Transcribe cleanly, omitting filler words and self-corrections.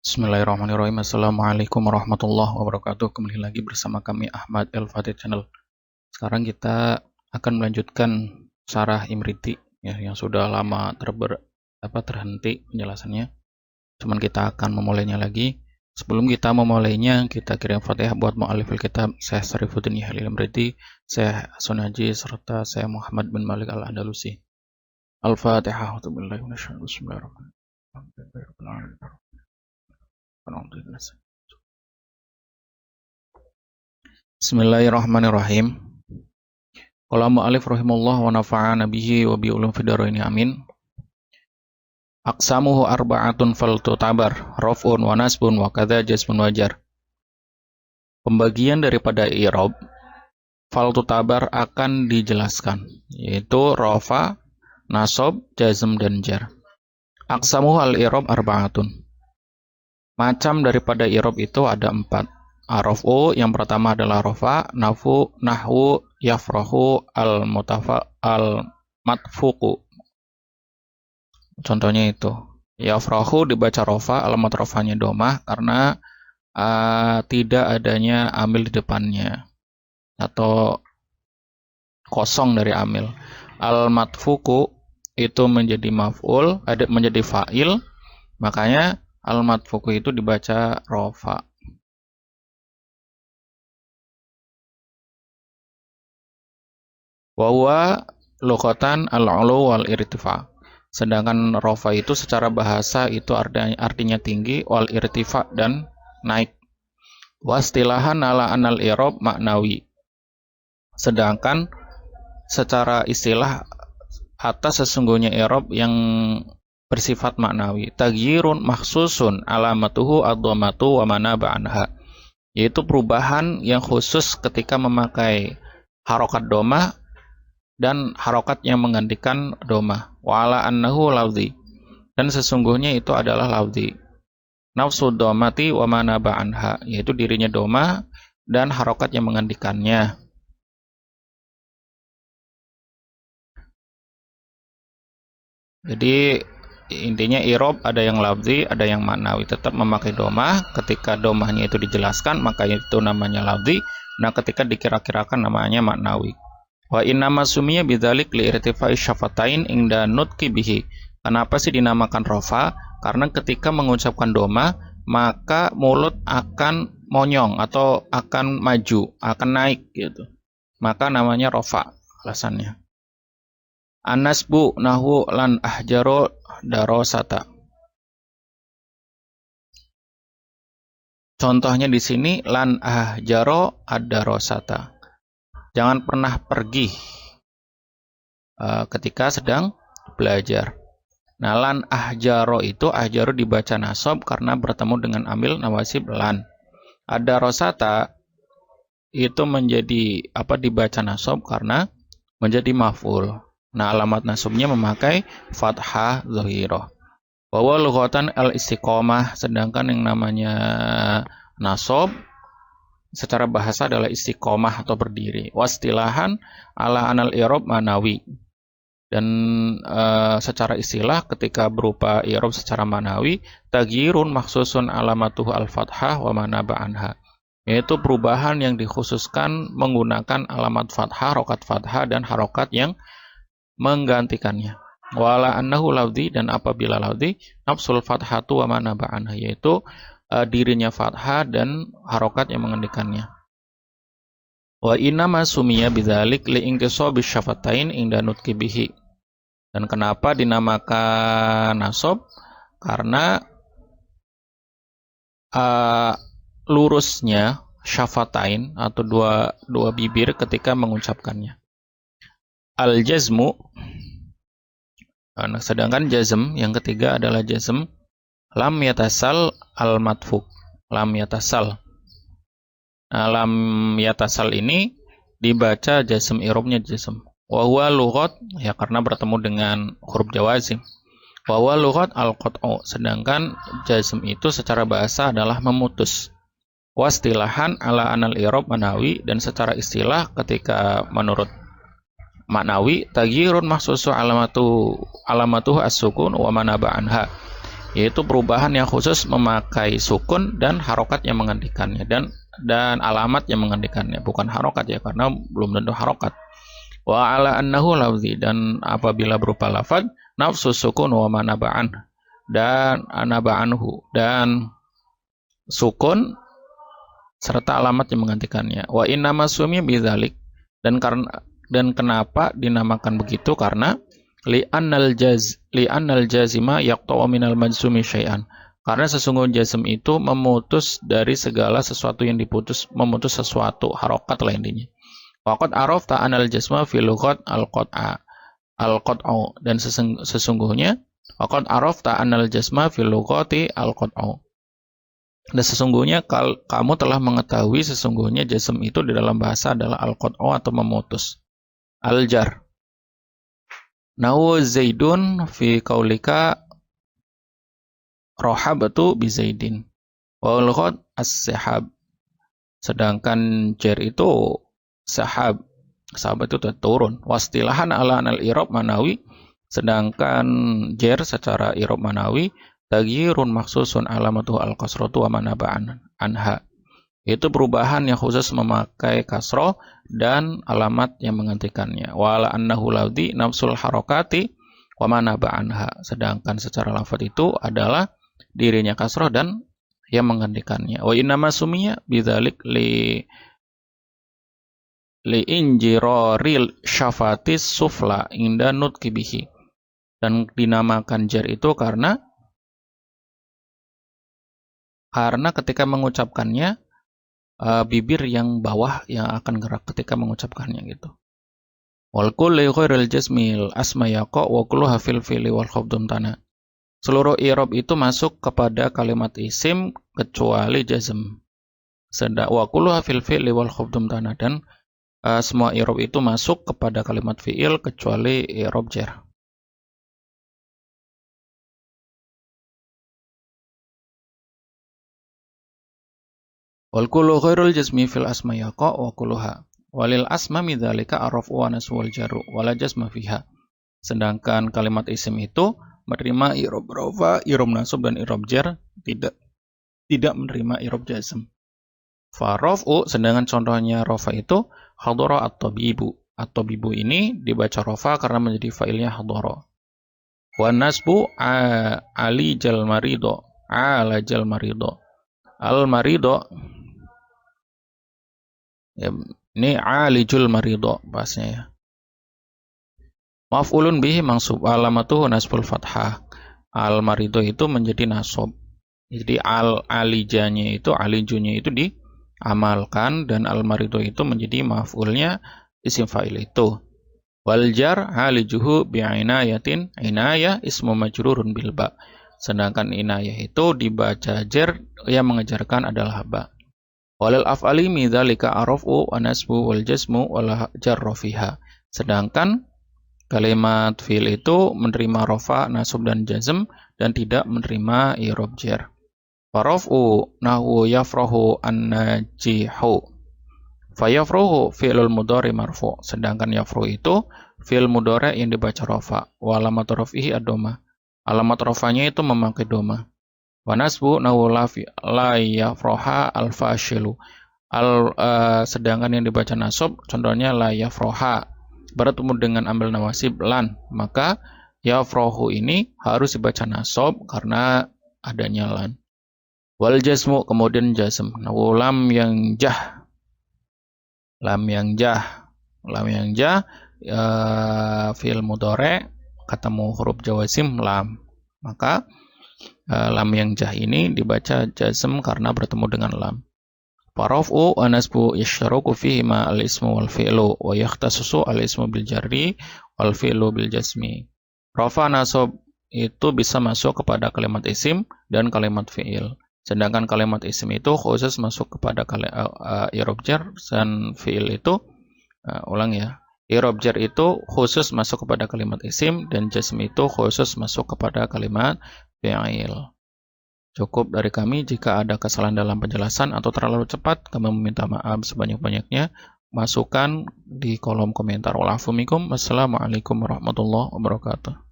Bismillahirrahmanirrahim. Assalamualaikum warahmatullahi wabarakatuh. Kembali lagi bersama kami Ahmad El-Fatih Channel. Sekarang kita akan melanjutkan Syarah Imriti ya, yang sudah lama terhenti penjelasannya. Cuman kita akan memulainya lagi. Sebelum kita memulainya, kita kirim Fatihah buat mu'alifil kitab Syekh Syarifuddin Yahya Imriti, Syekh Hasan Haji, serta Syekh Muhammad bin Malik Al-Andalusi. Al-Fatihah. Bismillahirrahmanirrahim. Bismillahirrahmanirrahim. Qala mu'alif rahimahullah wa nafa'ana bihi wa bi ulum fid dharain amin. Aqsamuhu arba'atun faltutabar raf'un wa nasbun wa kadza jazmun wajar. Pembagian daripada i'rab faltutabar akan dijelaskan, yaitu rafa, nasab, jazm dan jar. Aqsamuhu al-i'rab arba'atun. Macam daripada i'rab itu ada 4. Arafu yang pertama adalah rafa, nahwu, yafrahu, al-matfuku. Contohnya itu. Yafrahu dibaca rafa, alamat rafanya domah karena tidak adanya amil di depannya atau kosong dari amil. Al-matfuku itu menjadi maf'ul, menjadi fa'il, makanya al-matfuku itu dibaca rafa. Wawa lughatan al-'ulu wal irtifa. Sedangkan rafa itu secara bahasa itu artinya tinggi, wal irtifa dan naik. Wastilahan ala anal i'rab maknawi. Sedangkan secara istilah atas sesungguhnya i'rab yang bersifat maknawi. Taghyirun makhsusun alamatuhu ad-dhammatu wa manaba anha. Yaitu perubahan yang khusus ketika memakai harokat domah dan harokat yang menggantikan domah. Wa'ala annahu lafzi. Dan sesungguhnya itu adalah lafzi. Nafsu domati wa manaba anha. Yaitu dirinya domah dan harokat yang menggantikannya. Jadi intinya i'rab ada yang lafzi, ada yang maknawi. Tetap memakai domah. Ketika domahnya itu dijelaskan, maka itu namanya lafzi. Nah, ketika dikira-kirakan namanya maknawi. Wa innama sumiya bidzalik liirtifai syafatain inda nutqi bihi. Kenapa sih dinamakan rafa? Karena ketika mengucapkan doma, maka mulut akan monyong atau akan maju, akan naik gitu. Maka namanya rafa alasannya. An-nasbu nahu lan ahjaro darosata. Contohnya di sini lan ahjaro ad-darosata. Jangan pernah pergi ketika sedang belajar. Nah, lan ahjaro itu ahjaro dibaca nasab karena bertemu dengan amil nawasib lan. Ada rosata itu menjadi dibaca nasab karena menjadi maf'ul. Nah, alamat nasabnya memakai fathah dhahirah. Wa lughatan al-istiqomah, sedangkan yang namanya nasab secara bahasa adalah istiqomah atau berdiri. Wastilahan ala anal i'rab manawi. Dan secara istilah ketika berupa i'rab secara manawi, taghyirun makhsusun alamatuhu al-fathah wa manaba anha. Yaitu perubahan yang dikhususkan menggunakan alamat fathah, harokat fathah dan harokat yang menggantikannya. Wala annahu lafzi, dan apabila lafzi nafsul fathatu wa manaba anha, yaitu dirinya fathah dan harokat yang menggantikannya. Wa innama sumiya bidzalik li'intisabi syafatain inda nutqi bihi. Dan kenapa dinamakan nasab? Karena lurusnya syafatain atau dua bibir ketika mengucapkannya. Al-jazmu, sedangkan jazm yang ketiga adalah jazm lam yatasal al-matfuk. Lam yatasal. Nah, lam yatasal ini dibaca jazm, i'rabnya jazm. Wa huwa lughat, ya karena bertemu dengan huruf jawazim. Wa huwa lughat al-qat'u, sedangkan jazm itu secara bahasa adalah memutus. Wastilahan ala anal i'rab manawi, dan secara istilah ketika menurut maknawi taghyirun mahsusu alamatuhu as-sukun wa manaba anha. yaitu perubahan yang khusus memakai sukun dan harokat yang menggantikannya, dan alamat yang menggantikannya, bukan harokat ya, karena belum tentu harokat. Wa ala annahu lafzi, dan apabila berupa lafaz nafsu sukun wa manaba'an, dan anaba'anhu, dan sukun serta alamat yang menggantikannya. Wa innama sumya bidzalik, dan kenapa dinamakan begitu, karena li'annal jazima yaqta'u minal majzumi syai'an, karena sesungguhnya jazm itu memutus dari segala sesuatu yang memutus sesuatu, harokat lah intinya. Waqad arafta anal jazma fi lughat al-qat'u, dan sesungguhnya waqad arafta anal jazma fi lughati al-qat'u, dan sesungguhnya kamu telah mengetahui sesungguhnya jazm itu di dalam bahasa adalah al-qat'u atau memutus. Al-jar nahu zaidun fi qaulika rohabatu bi zaidin wa al-ghad as-sahab, sedangkan jar itu sahab itu turun. Wastilahan ala al-i'rab manawi, sedangkan jar secara i'rab manawi taghyirun maksusun alamatu al-kasratu wa manaba'an anha, itu perubahan yang khusus memakai kasroh dan alamat yang menggantikannya. Wala annahu lafzi nafsul harokati wa manaba'anha, sedangkan secara lafaz itu adalah dirinya kasroh dan yang menggantikannya. Wa innama sumiya bidzalik li injiraril syafatis sufla inda nutqi bihi, dan dinamakan jar itu karena ketika mengucapkannya bibir yang bawah yang akan gerak ketika mengucapkannya gitu. Wal kulli ghairil jazmil asma yaqa wa kulluha fil fi'li wal khafdun tana. Seluruh i'rab itu masuk kepada kalimat isim kecuali jazm. Wa kulluha fil fi'li wal khafdun tana, dan semua i'rab itu masuk kepada kalimat fi'il kecuali i'rab jar. Wal kullu ghairul jazmi fil asma yaqa wa kulluha walil asma midzalika arafu wa nasbu wal jaru wala jazma fiha, sedangkan kalimat isim itu menerima i'rab rafa, i'rab nasab dan i'rab jar, tidak menerima i'rab jazm. Fa raf'u, sedangkan contohnya rafa itu hadara at-tabibu. At-tabibu ini dibaca rafa karena menjadi fa'ilnya hadara. Wa nasbu ali jal marido, ala jal marido. Al marido, ya, ini alijul marido bahasanya ya. Maf'ulun bihi mansub, alamatuhu nasbul fathah. Al marido itu menjadi nasab. Jadi alijunya itu diamalkan, dan al marido itu menjadi maf'ulnya isim fa'il itu. Wal jar alijuhu bi'inayatin, inayah ismu majrurun bil ba. Sedangkan inayah itu dibaca jar yang mengejarkan adalah ba. Walil af'ali midzalika arafu wa nasbu wal jazmu wal jarru fiha. Sedangkan kalimat fi'il itu menerima rafa, nasab dan jazm, dan tidak menerima i'rab jar. Farafu nahwu yafrahu an-najihu. Fayafrahu fi'lul mudhari marfu. Sedangkan yafrahu itu fi'il mudhari yang dibaca rafa. Wa alamat rafihi ad-dhamma. Alamat rafanya itu memakai dhamma. Wa nasbu nahwu la yafraha al-fashilu. Sedangkan yang dibaca nasab contohnya la yafraha bertemu dengan ambil nawasib lan, maka yafrahu ini harus dibaca nasab karena adanya lan. Wal jazmu, kemudian jazm, nahwu lam yang jah. Lam yang jah fi'il mudhari ketemu huruf jawazim lam, maka lam yang jah ini dibaca jazm karena bertemu dengan lam. Farafu wa nasbu yashtaruku fihi ma al-ismu wal fi'lu wa yakhtasusu al-ismu bil jarri wal fi'lu bil jazmi. Rafa nasab itu bisa masuk kepada kalimat isim dan kalimat fi'il. Sedangkan kalimat isim itu khusus masuk kepada i'rab jar, dan fi'il itu i'rab jar itu khusus masuk kepada kalimat isim, dan jazm itu khusus masuk kepada kalimat fi'il. Cukup dari kami. Jika ada kesalahan dalam penjelasan atau terlalu cepat, kami meminta maaf sebanyak-banyaknya. Masukkan di kolom komentar. Wa'alaikumsalam warahmatullahi wabarakatuh.